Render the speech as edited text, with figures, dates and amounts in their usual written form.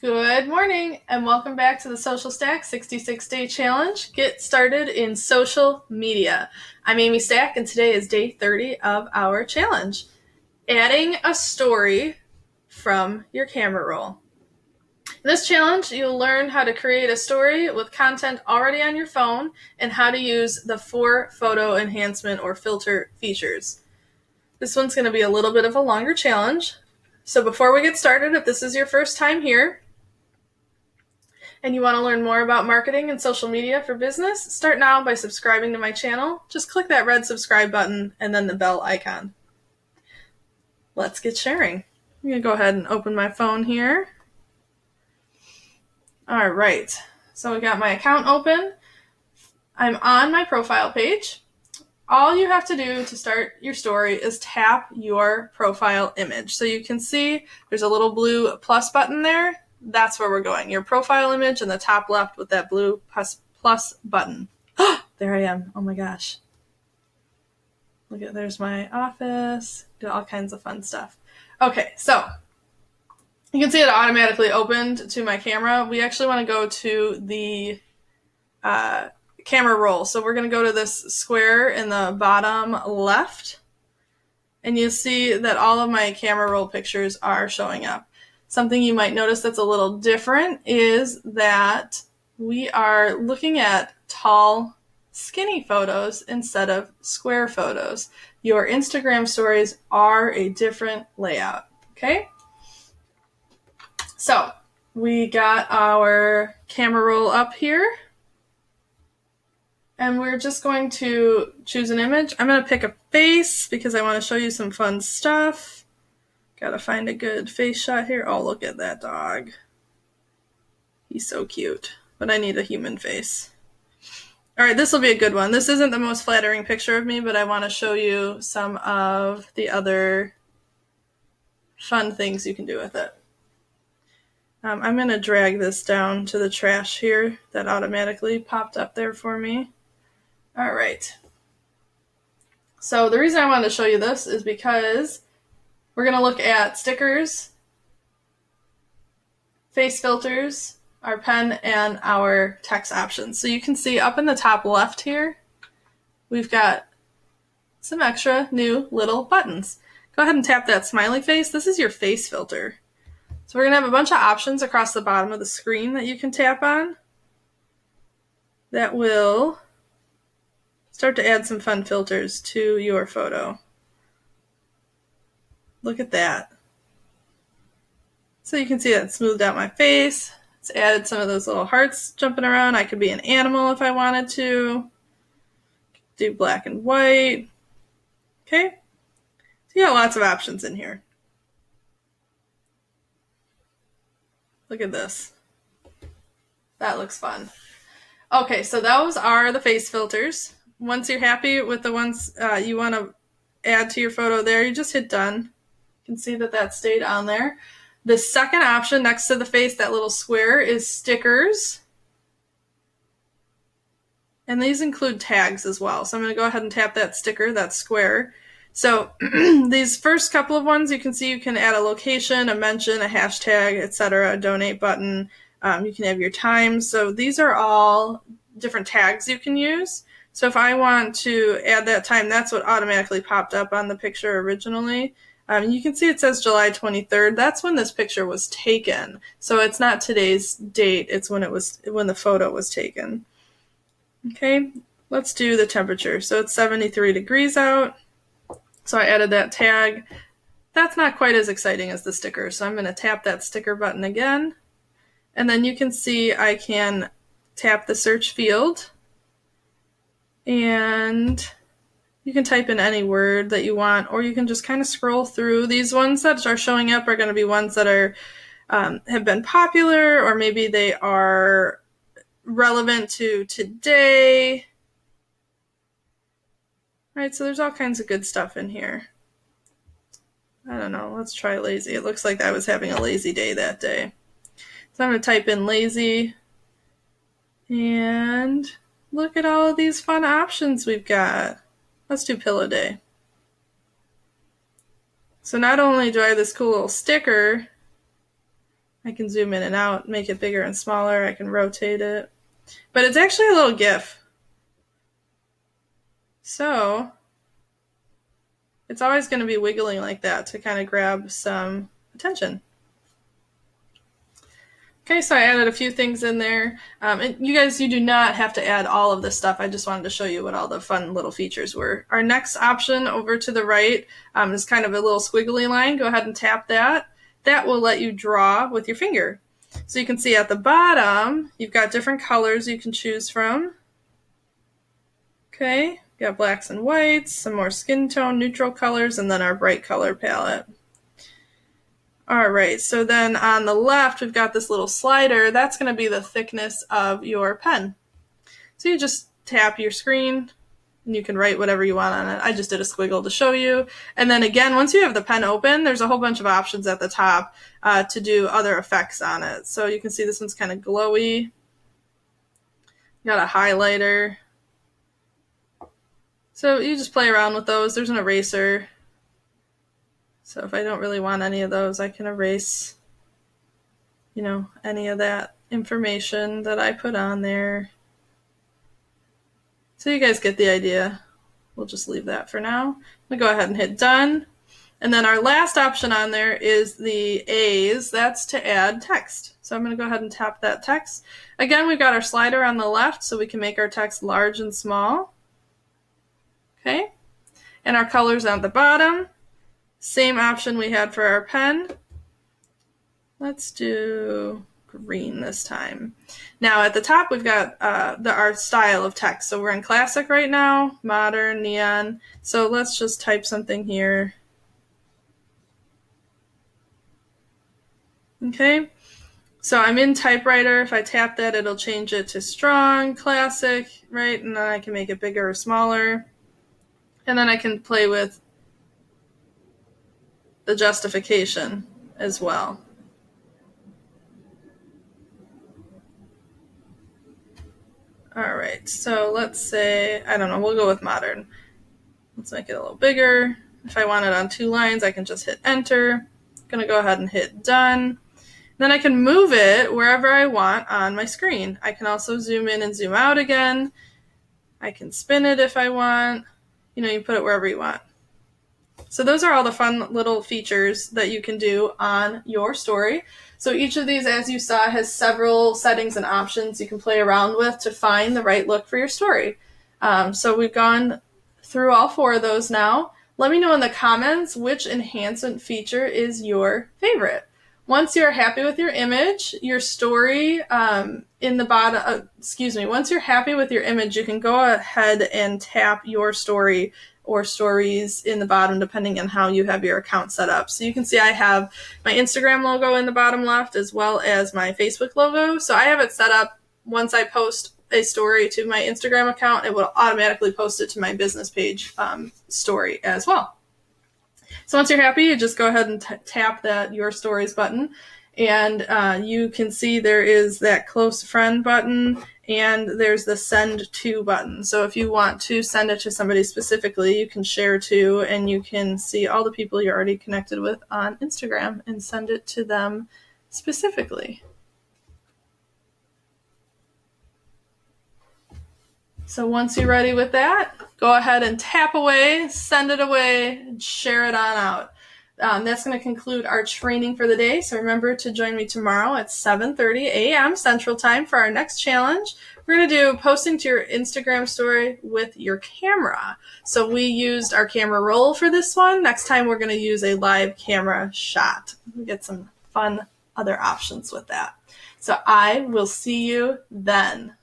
Good morning and welcome back to the Social Stack 66-Day Challenge. Get started in social media. I'm Amy Stack and today is day 30 of our challenge. Adding a story from your camera roll. In this challenge, you'll learn how to create a story with content already on your phone and how to use the 4 photo enhancement or filter features. This one's going to be a little bit of a longer challenge. So before we get started, if this is your first time here, and you want to learn more about marketing and social media for business, start now by subscribing to my channel. Just click that red subscribe button and then the bell icon. Let's get sharing. I'm going to go ahead and open my phone here. All right, so we got my account open. I'm on my profile page. All you have to do to start your story is tap your profile image. So you can see there's a little blue plus button there. That's where we're going. Your profile image in the top left with that blue plus button. There I am. Oh my gosh. Look at, there's my office. Do all kinds of fun stuff. Okay, so you can see it automatically opened to my camera. We actually want to go to the camera roll. So we're going to go to this square in the bottom left. And you'll see that all of my camera roll pictures are showing up. Something you might notice that's a little different is that we are looking at tall, skinny photos instead of square photos. Your Instagram stories are a different layout, okay? So we got our camera roll up here. And we're just going to choose an image. I'm going to pick a face because I want to show you some fun stuff. Gotta find a good face shot here. Oh, look at that dog. He's so cute. But I need a human face. Alright, this will be a good one. This isn't the most flattering picture of me, but I want to show you some of the other fun things you can do with it. I'm going to drag this down to the trash here that automatically popped up there for me. Alright. So the reason I wanted to show you this is because we're going to look at stickers, face filters, our pen, and our text options. So you can see up in the top left here, we've got some extra new little buttons. Go ahead and tap that smiley face. This is your face filter. So we're going to have a bunch of options across the bottom of the screen that you can tap on that will start to add some fun filters to your photo. Look at that. So you can see that smoothed out my face. It's added some of those little hearts jumping around. I could be an animal if I wanted to. Do black and white. Okay. So you got lots of options in here. Look at this. That looks fun. Okay, so those are the face filters. Once you're happy with the ones you want to add to your photo there, you just hit done. You can see that that stayed on there. The second option next to the face, that little square, is stickers. And these include tags as well. So I'm going to go ahead and tap that sticker, that square. So these first couple of ones, you can see you can add a location, a mention, a hashtag, etc., a donate button. You can have your time. So these are all different tags you can use. So if I want to add that time, that's what automatically popped up on the picture originally. You can see it says July 23rd. That's when this picture was taken. So it's not today's date. It's when the photo was taken. Okay, let's do the temperature. So it's 73 degrees out. So I added that tag. That's not quite as exciting as the sticker. So I'm going to tap that sticker button again. And then you can see I can tap the search field. And you can type in any word that you want, or you can just kind of scroll through. These ones that are showing up are going to be ones that are have been popular, or maybe they are relevant to today. All right, so there's all kinds of good stuff in here. I don't know, let's try lazy. It looks like I was having a lazy day that day. So I'm going to type in lazy, and look at all of these fun options we've got. Let's do pillow day. So not only do I have this cool little sticker, I can zoom in and out, make it bigger and smaller. I can rotate it. But it's actually a little GIF. So it's always going to be wiggling like that to kind of grab some attention. Okay, so I added a few things in there. And you guys, you do not have to add all of this stuff. I just wanted to show you what all the fun little features were. Our next option over to the right is kind of a little squiggly line. Go ahead and tap that. That will let you draw with your finger. So you can see at the bottom, you've got different colors you can choose from. Okay, you got blacks and whites, some more skin tone, neutral colors, and then our bright color palette. All right, so then on the left, we've got this little slider. That's going to be the thickness of your pen. So you just tap your screen, and you can write whatever you want on it. I just did a squiggle to show you. And then again, once you have the pen open, there's a whole bunch of options at the top to do other effects on it. So you can see this one's kind of glowy. You got a highlighter. So you just play around with those. There's an eraser. So if I don't really want any of those, I can erase, any of that information that I put on there. So you guys get the idea. We'll just leave that for now. I'm going to go ahead and hit done. And then our last option on there is the A's. That's to add text. So I'm going to go ahead and tap that text. Again, we've got our slider on the left, so we can make our text large and small. Okay. And our colors on the bottom. Same option we had for our pen. Let's do green this time. Now at the top we've got our style of text. So we're in classic right now, modern, neon. So let's just type something here. Okay, so I'm in typewriter. If I tap that, it'll change it to strong, classic, right? And then I can make it bigger or smaller. And then I can play with the justification as well. All right, so let's say, I don't know, we'll go with modern. Let's make it a little bigger. If I want it on 2 lines, I can just hit enter. I'm gonna go ahead and hit done. Then I can move it wherever I want on my screen. I can also zoom in and zoom out again. I can spin it if I want. You put it wherever you want. So those are all the fun little features that you can do on your story. So each of these, as you saw, has several settings and options you can play around with to find the right look for your story. So we've gone through all 4 of those now. Let me know in the comments which enhancement feature is your favorite. Once you're happy with your image, your story in the bottom, once you're happy with your image, you can go ahead and tap your story or stories in the bottom, depending on how you have your account set up. So you can see I have my Instagram logo in the bottom left as well as my Facebook logo. So I have it set up, once I post a story to my Instagram account, it will automatically post it to my business page story as well. So once you're happy, you just go ahead and tap that Your Stories button. And you can see there is that close friend button and there's the send to button. So if you want to send it to somebody specifically, you can share to, and you can see all the people you're already connected with on Instagram and send it to them specifically. So once you're ready with that, go ahead and tap away, send it away, and share it on out. That's going to conclude our training for the day. So remember to join me tomorrow at 7:30 a.m. Central Time for our next challenge. We're going to do posting to your Instagram story with your camera. So we used our camera roll for this one. Next time we're going to use a live camera shot. We get some fun other options with that. So I will see you then.